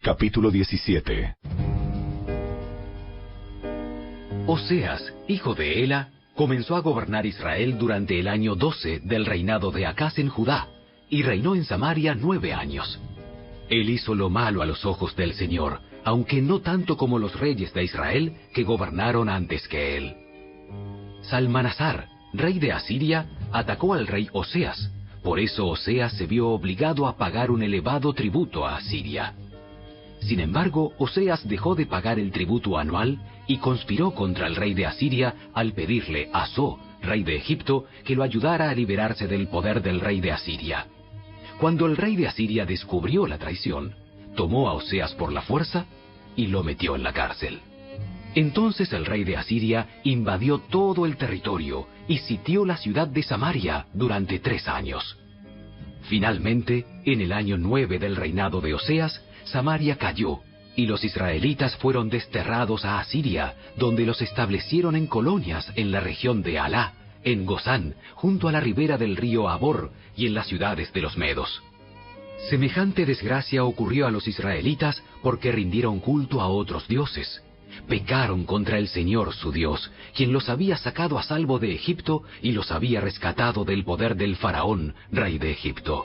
Capítulo 17. Oseas, hijo de Ela, comenzó a gobernar Israel durante el año 12 del reinado de Acaz en Judá, y reinó en Samaria 9 años. Él hizo lo malo a los ojos del Señor, aunque no tanto como los reyes de Israel que gobernaron antes que él. Salmanasar, rey de Asiria, atacó al rey Oseas. Por eso Oseas se vio obligado a pagar un elevado tributo a Asiria. Sin embargo, Oseas dejó de pagar el tributo anual y conspiró contra el rey de Asiria al pedirle a So, rey de Egipto, que lo ayudara a liberarse del poder del rey de Asiria. Cuando el rey de Asiria descubrió la traición, tomó a Oseas por la fuerza y lo metió en la cárcel. Entonces el rey de Asiria invadió todo el territorio y sitió la ciudad de Samaria durante 3 años. Finalmente, en el año 9 del reinado de Oseas, Samaria cayó, y los israelitas fueron desterrados a Asiria, donde los establecieron en colonias en la región de Halá, en Gozán, junto a la ribera del río Abor, y en las ciudades de los medos. Semejante desgracia ocurrió a los israelitas porque rindieron culto a otros dioses. Pecaron contra el Señor su Dios, quien los había sacado a salvo de Egipto y los había rescatado del poder del faraón, rey de Egipto.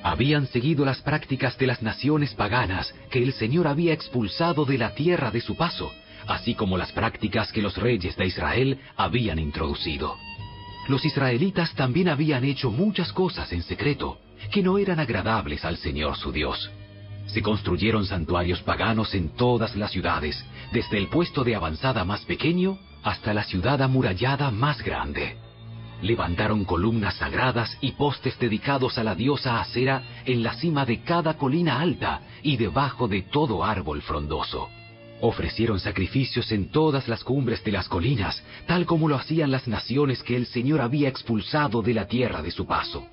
Habían seguido las prácticas de las naciones paganas que el Señor había expulsado de la tierra de su paso, así como las prácticas que los reyes de Israel habían introducido. Los israelitas también habían hecho muchas cosas en secreto, que no eran agradables al Señor su Dios. Se construyeron santuarios paganos en todas las ciudades, desde el puesto de avanzada más pequeño hasta la ciudad amurallada más grande. Levantaron columnas sagradas y postes dedicados a la diosa Asera en la cima de cada colina alta y debajo de todo árbol frondoso. Ofrecieron sacrificios en todas las cumbres de las colinas, tal como lo hacían las naciones que el Señor había expulsado de la tierra de su paso.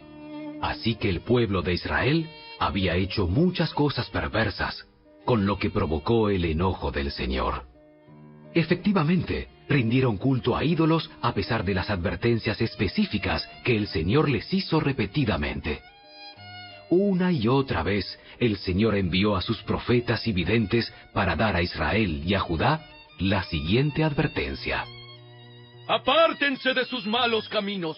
Así que el pueblo de Israel había hecho muchas cosas perversas, con lo que provocó el enojo del Señor. Efectivamente, rindieron culto a ídolos a pesar de las advertencias específicas que el Señor les hizo repetidamente. Una y otra vez, el Señor envió a sus profetas y videntes para dar a Israel y a Judá la siguiente advertencia. Apártense de sus malos caminos.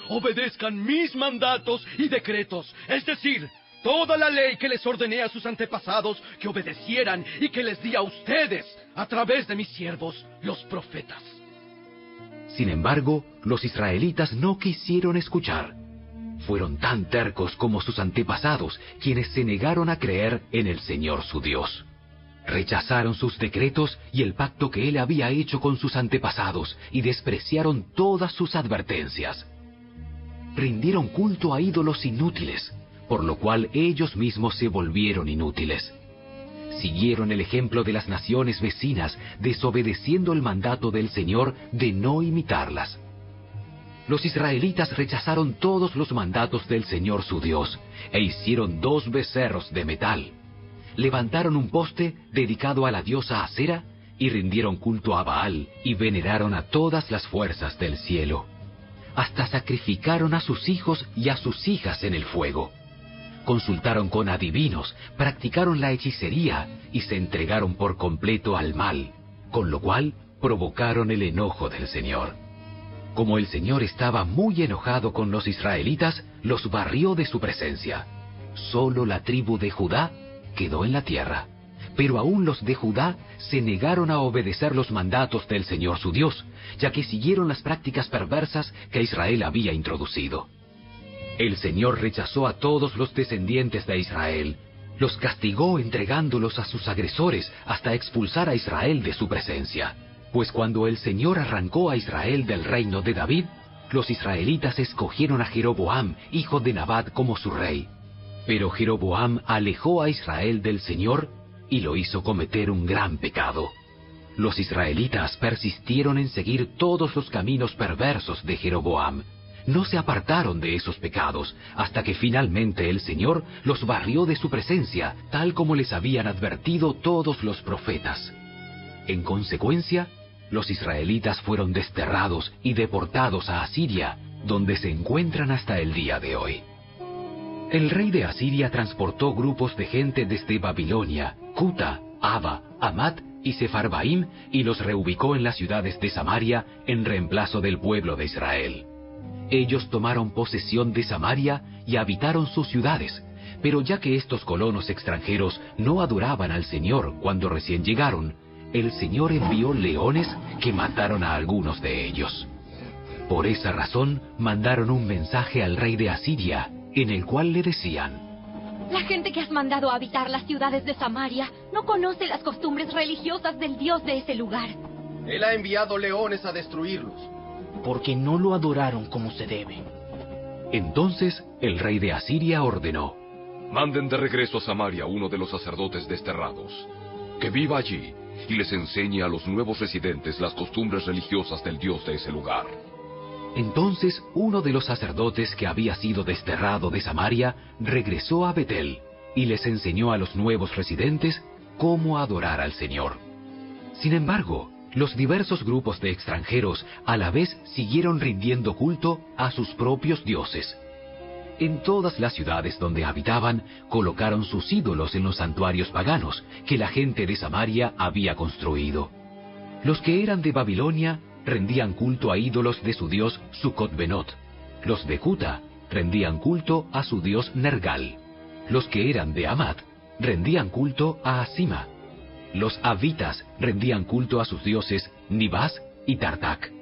Obedezcan mis mandatos y decretos, es decir, toda la ley que les ordené a sus antepasados que obedecieran y que les di a ustedes a través de mis siervos, los profetas. Sin embargo, los israelitas no quisieron escuchar. Fueron tan tercos como sus antepasados, quienes se negaron a creer en el Señor su Dios. Rechazaron sus decretos y el pacto que Él había hecho con sus antepasados y despreciaron todas sus advertencias. Rindieron culto a ídolos inútiles, por lo cual ellos mismos se volvieron inútiles. Siguieron el ejemplo de las naciones vecinas, desobedeciendo el mandato del Señor de no imitarlas. Los israelitas rechazaron todos los mandatos del Señor su Dios, e hicieron 2 becerros de metal. Levantaron un poste dedicado a la diosa Asera, y rindieron culto a Baal, y veneraron a todas las fuerzas del cielo. Hasta sacrificaron a sus hijos y a sus hijas en el fuego. Consultaron con adivinos, practicaron la hechicería y se entregaron por completo al mal, con lo cual provocaron el enojo del Señor. Como el Señor estaba muy enojado con los israelitas, los barrió de su presencia. Solo la tribu de Judá quedó en la tierra, pero aún los de Judá se negaron a obedecer los mandatos del Señor su Dios, ya que siguieron las prácticas perversas que Israel había introducido. El Señor rechazó a todos los descendientes de Israel, los castigó entregándolos a sus agresores hasta expulsar a Israel de su presencia. Pues cuando el Señor arrancó a Israel del reino de David, los israelitas escogieron a Jeroboam, hijo de Nabat, como su rey. Pero Jeroboam alejó a Israel del Señor y lo hizo cometer un gran pecado. Los israelitas persistieron en seguir todos los caminos perversos de Jeroboam. No se apartaron de esos pecados hasta que finalmente el Señor los barrió de su presencia, tal como les habían advertido todos los profetas. En consecuencia, los israelitas fueron desterrados y deportados a Asiria, donde se encuentran hasta el día de hoy. El rey de Asiria transportó grupos de gente desde Babilonia, Cuta, Ava, Hamat y Sefarbaim y los reubicó en las ciudades de Samaria en reemplazo del pueblo de Israel. Ellos tomaron posesión de Samaria y habitaron sus ciudades, pero ya que estos colonos extranjeros no adoraban al Señor cuando recién llegaron, el Señor envió leones que mataron a algunos de ellos. Por esa razón mandaron un mensaje al rey de Asiria, en el cual le decían: La gente que has mandado a habitar las ciudades de Samaria no conoce las costumbres religiosas del Dios de ese lugar. Él ha enviado leones a destruirlos, porque no lo adoraron como se debe. Entonces el rey de Asiria ordenó: Manden de regreso a Samaria uno de los sacerdotes desterrados, que viva allí y les enseñe a los nuevos residentes las costumbres religiosas del Dios de ese lugar. Entonces uno de los sacerdotes que había sido desterrado de Samaria regresó a Betel y les enseñó a los nuevos residentes cómo adorar al Señor. Sin embargo, los diversos grupos de extranjeros a la vez siguieron rindiendo culto a sus propios dioses. En todas las ciudades donde habitaban, colocaron sus ídolos en los santuarios paganos que la gente de Samaria había construido. Los que eran de Babilonia rendían culto a ídolos de su dios Sucot-Benot. Los de Cuta rendían culto a su dios Nergal. Los que eran de Hamat rendían culto a Asima. Los avitas rendían culto a sus dioses Nibás y Tartak.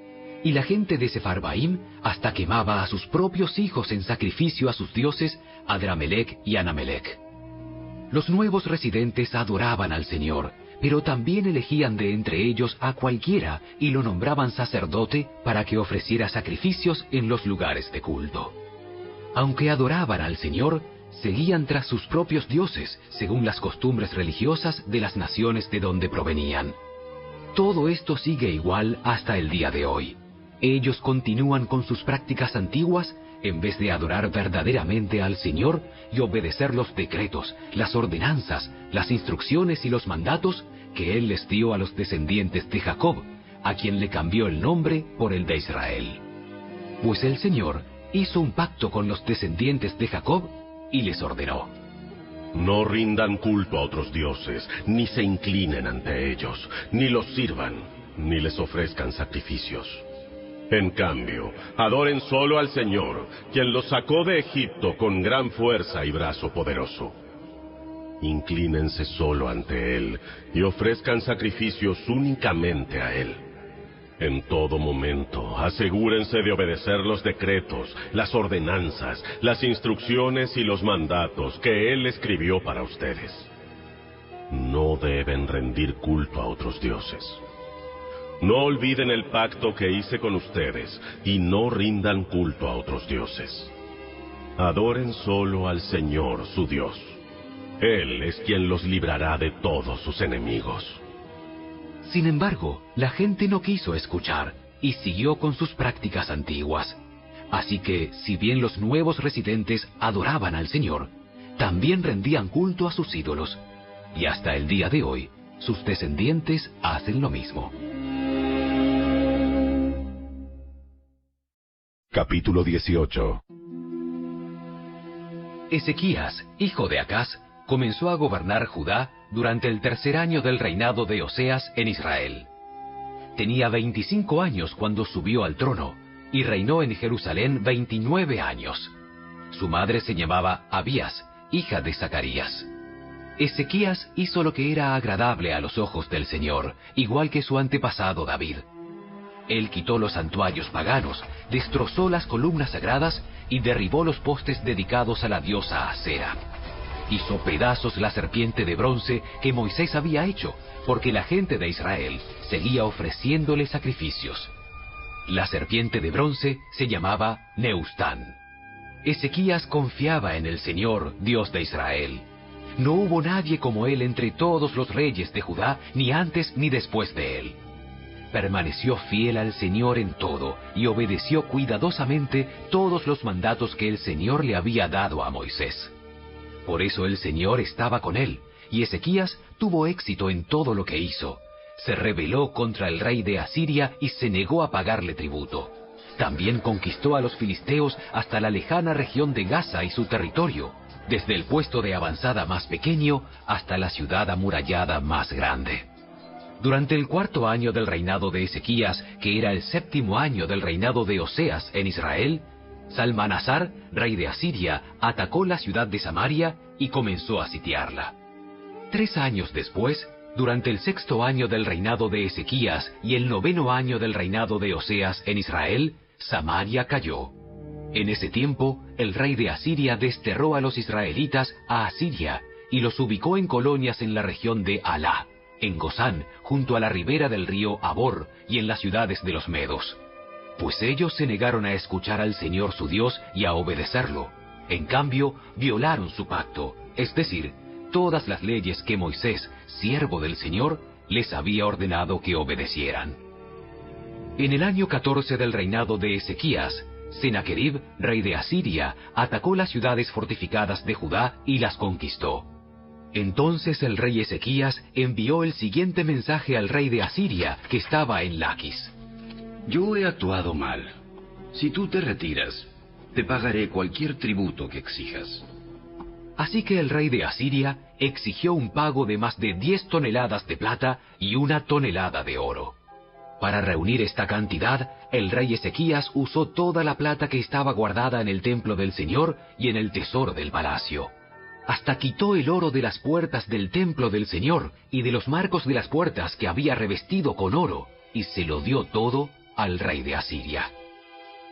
Y la gente de Sefarbaim hasta quemaba a sus propios hijos en sacrificio a sus dioses Adramelech y Anamelech. Los nuevos residentes adoraban al Señor, pero también elegían de entre ellos a cualquiera y lo nombraban sacerdote para que ofreciera sacrificios en los lugares de culto. Aunque adoraban al Señor, seguían tras sus propios dioses, según las costumbres religiosas de las naciones de donde provenían. Todo esto sigue igual hasta el día de hoy. Ellos continúan con sus prácticas antiguas en vez de adorar verdaderamente al Señor y obedecer los decretos, las ordenanzas, las instrucciones y los mandatos que Él les dio a los descendientes de Jacob, a quien le cambió el nombre por el de Israel. Pues el Señor hizo un pacto con los descendientes de Jacob y les ordenó: No rindan culto a otros dioses, ni se inclinen ante ellos, ni los sirvan, ni les ofrezcan sacrificios. En cambio, adoren solo al Señor, quien los sacó de Egipto con gran fuerza y brazo poderoso. Inclínense solo ante Él y ofrezcan sacrificios únicamente a Él. En todo momento, asegúrense de obedecer los decretos, las ordenanzas, las instrucciones y los mandatos que Él escribió para ustedes. No deben rendir culto a otros dioses. No olviden el pacto que hice con ustedes y no rindan culto a otros dioses. Adoren solo al Señor, su Dios. Él es quien los librará de todos sus enemigos. Sin embargo, la gente no quiso escuchar y siguió con sus prácticas antiguas. Así que, si bien los nuevos residentes adoraban al Señor, también rendían culto a sus ídolos. Y hasta el día de hoy, sus descendientes hacen lo mismo. Capítulo 18. Ezequías, hijo de Acaz, comenzó a gobernar Judá durante el tercer año del reinado de Oseas en Israel. Tenía 25 años cuando subió al trono, y reinó en Jerusalén 29 años. Su madre se llamaba Abías, hija de Zacarías. Ezequías hizo lo que era agradable a los ojos del Señor, igual que su antepasado David. Él quitó los santuarios paganos, destrozó las columnas sagradas y derribó los postes dedicados a la diosa Asera. Hizo pedazos la serpiente de bronce que Moisés había hecho, porque la gente de Israel seguía ofreciéndole sacrificios. La serpiente de bronce se llamaba Neustán. Ezequías confiaba en el Señor, Dios de Israel. No hubo nadie como él entre todos los reyes de Judá, ni antes ni después de él. Permaneció fiel al Señor en todo y obedeció cuidadosamente todos los mandatos que el Señor le había dado a Moisés. Por eso el Señor estaba con él, y Ezequías tuvo éxito en todo lo que hizo. Se rebeló contra el rey de Asiria y se negó a pagarle tributo. También conquistó a los filisteos hasta la lejana región de Gaza y su territorio, desde el puesto de avanzada más pequeño hasta la ciudad amurallada más grande. Durante el 4.º año del reinado de Ezequías, que era el 7.º año del reinado de Oseas en Israel, Salmanasar, rey de Asiria, atacó la ciudad de Samaria y comenzó a sitiarla. 3 años después, durante el 6.º año del reinado de Ezequías y el 9.º año del reinado de Oseas en Israel, Samaria cayó. En ese tiempo, el rey de Asiria desterró a los israelitas a Asiria y los ubicó en colonias en la región de Halá, en Gozán, junto a la ribera del río Abor y en las ciudades de los medos. Pues ellos se negaron a escuchar al Señor su Dios y a obedecerlo. En cambio, violaron su pacto, es decir, todas las leyes que Moisés, siervo del Señor, les había ordenado que obedecieran. En el año 14 del reinado de Ezequías, Senaquerib, rey de Asiria, atacó las ciudades fortificadas de Judá y las conquistó. Entonces el rey Ezequías envió el siguiente mensaje al rey de Asiria, que estaba en Laquis. Yo he actuado mal. Si tú te retiras, te pagaré cualquier tributo que exijas. Así que el rey de Asiria exigió un pago de más de 10 toneladas de plata y 1 tonelada de oro. Para reunir esta cantidad, el rey Ezequías usó toda la plata que estaba guardada en el templo del Señor y en el tesoro del palacio. Hasta quitó el oro de las puertas del templo del Señor y de los marcos de las puertas que había revestido con oro, y se lo dio todo al rey de Asiria.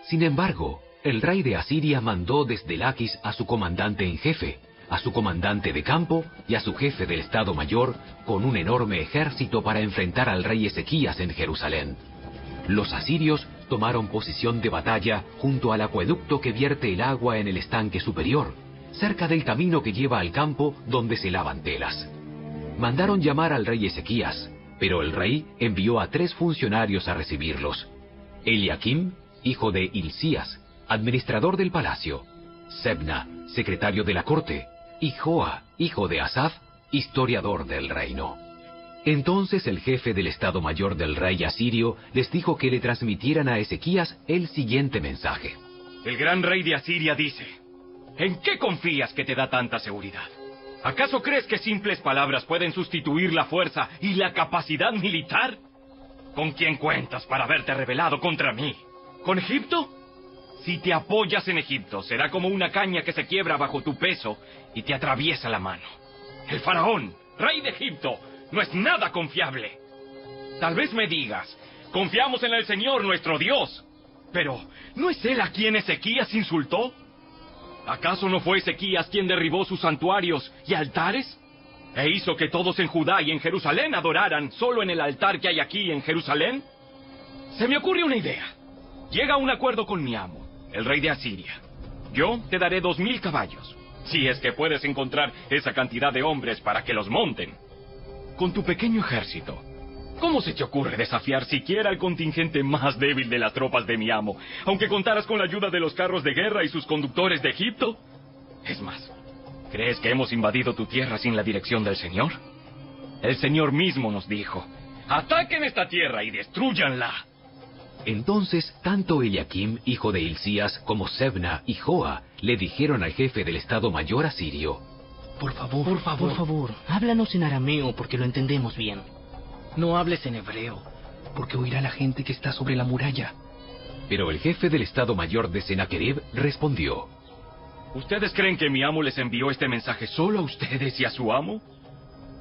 Sin embargo, el rey de Asiria mandó desde Laquis a su comandante en jefe, a su comandante de campo y a su jefe del Estado Mayor con un enorme ejército para enfrentar al rey Ezequías en Jerusalén. Los asirios tomaron posición de batalla junto al acueducto que vierte el agua en el estanque superior, cerca del camino que lleva al campo donde se lavan telas. Mandaron llamar al rey Ezequías, pero el rey envió a 3 funcionarios a recibirlos: Eliakim, hijo de Hilcías, administrador del palacio; Sebna, secretario de la corte; y Joa, hijo de Asaf, historiador del reino. Entonces el jefe del Estado Mayor del rey asirio les dijo que le transmitieran a Ezequías el siguiente mensaje. El gran rey de Asiria dice: ¿en qué confías que te da tanta seguridad? ¿Acaso crees que simples palabras pueden sustituir la fuerza y la capacidad militar? ¿Con quién cuentas para haberte rebelado contra mí? ¿Con Egipto? Si te apoyas en Egipto, será como una caña que se quiebra bajo tu peso y te atraviesa la mano. El faraón, rey de Egipto, no es nada confiable. Tal vez me digas: confiamos en el Señor nuestro Dios. Pero, ¿no es él a quien Ezequías insultó? ¿Acaso no fue Ezequías quien derribó sus santuarios y altares? ¿E hizo que todos en Judá y en Jerusalén adoraran solo en el altar que hay aquí en Jerusalén? Se me ocurre una idea. Llega a un acuerdo con mi amo, el rey de Asiria. Yo te daré 2000 caballos, si es que puedes encontrar esa cantidad de hombres para que los monten. Con tu pequeño ejército, ¿cómo se te ocurre desafiar siquiera al contingente más débil de las tropas de mi amo, aunque contaras con la ayuda de los carros de guerra y sus conductores de Egipto? Es más, ¿crees que hemos invadido tu tierra sin la dirección del Señor? El Señor mismo nos dijo: ataquen esta tierra y destrúyanla. Entonces, tanto Eliakim, hijo de Hilcías, como Sebna y Joa le dijeron al jefe del Estado Mayor asirio: Por favor, háblanos en arameo porque lo entendemos bien. No hables en hebreo, porque oirá la gente que está sobre la muralla. Pero el jefe del Estado Mayor de Senaquerib respondió: ¿Ustedes creen que mi amo les envió este mensaje solo a ustedes y a su amo?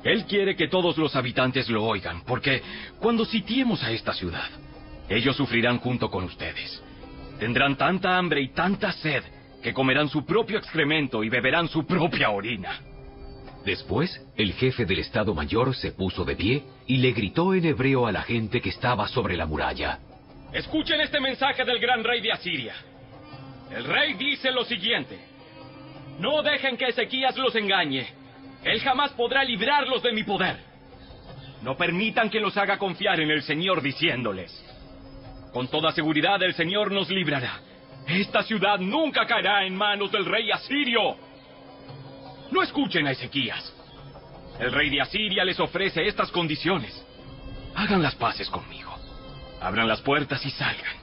Él quiere que todos los habitantes lo oigan, porque cuando sitiemos a esta ciudad, ellos sufrirán junto con ustedes. Tendrán tanta hambre y tanta sed que comerán su propio excremento y beberán su propia orina. Después, el jefe del Estado Mayor se puso de pie y le gritó en hebreo a la gente que estaba sobre la muralla: Escuchen este mensaje del gran rey de Asiria. El rey dice lo siguiente: no dejen que Ezequías los engañe. Él jamás podrá librarlos de mi poder. No permitan que los haga confiar en el Señor diciéndoles: con toda seguridad el Señor nos librará. Esta ciudad nunca caerá en manos del rey asirio. No escuchen a Ezequías. El rey de Asiria les ofrece estas condiciones: hagan las paces conmigo, abran las puertas y salgan.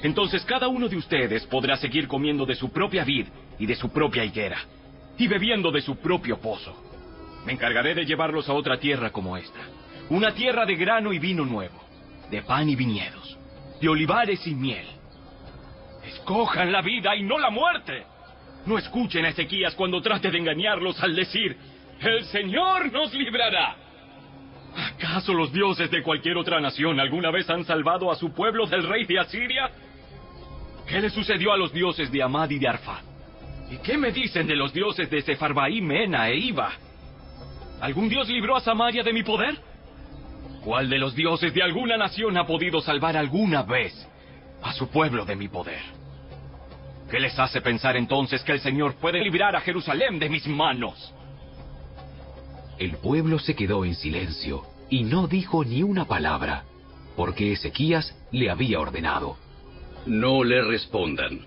Entonces cada uno de ustedes podrá seguir comiendo de su propia vid y de su propia higuera, y bebiendo de su propio pozo. Me encargaré de llevarlos a otra tierra como esta. Una tierra de grano y vino nuevo, de pan y viñedos, de olivares y miel. Escojan la vida y no la muerte. No escuchen a Ezequías cuando trate de engañarlos al decir: ¡El Señor nos librará! ¿Acaso los dioses de cualquier otra nación alguna vez han salvado a su pueblo del rey de Asiria? ¿Qué le sucedió a los dioses de Amad y de Arfad? ¿Y qué me dicen de los dioses de Sefarbaim, Mena e Iva? ¿Algún dios libró a Samaria de mi poder? ¿Cuál de los dioses de alguna nación ha podido salvar alguna vez a su pueblo de mi poder? ¿Qué les hace pensar entonces que el Señor puede librar a Jerusalén de mis manos? El pueblo se quedó en silencio y no dijo ni una palabra, porque Ezequías le había ordenado: no le respondan.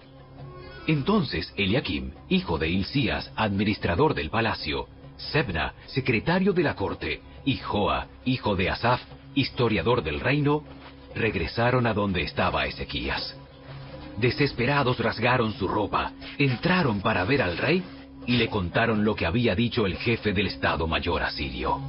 Entonces Eliakim, hijo de Hilcías, administrador del palacio, Sebna, secretario de la corte, y Joa, hijo de Asaf, historiador del reino, regresaron a donde estaba Ezequías. Desesperados rasgaron su ropa, entraron para ver al rey y le contaron lo que había dicho el jefe del Estado Mayor asirio.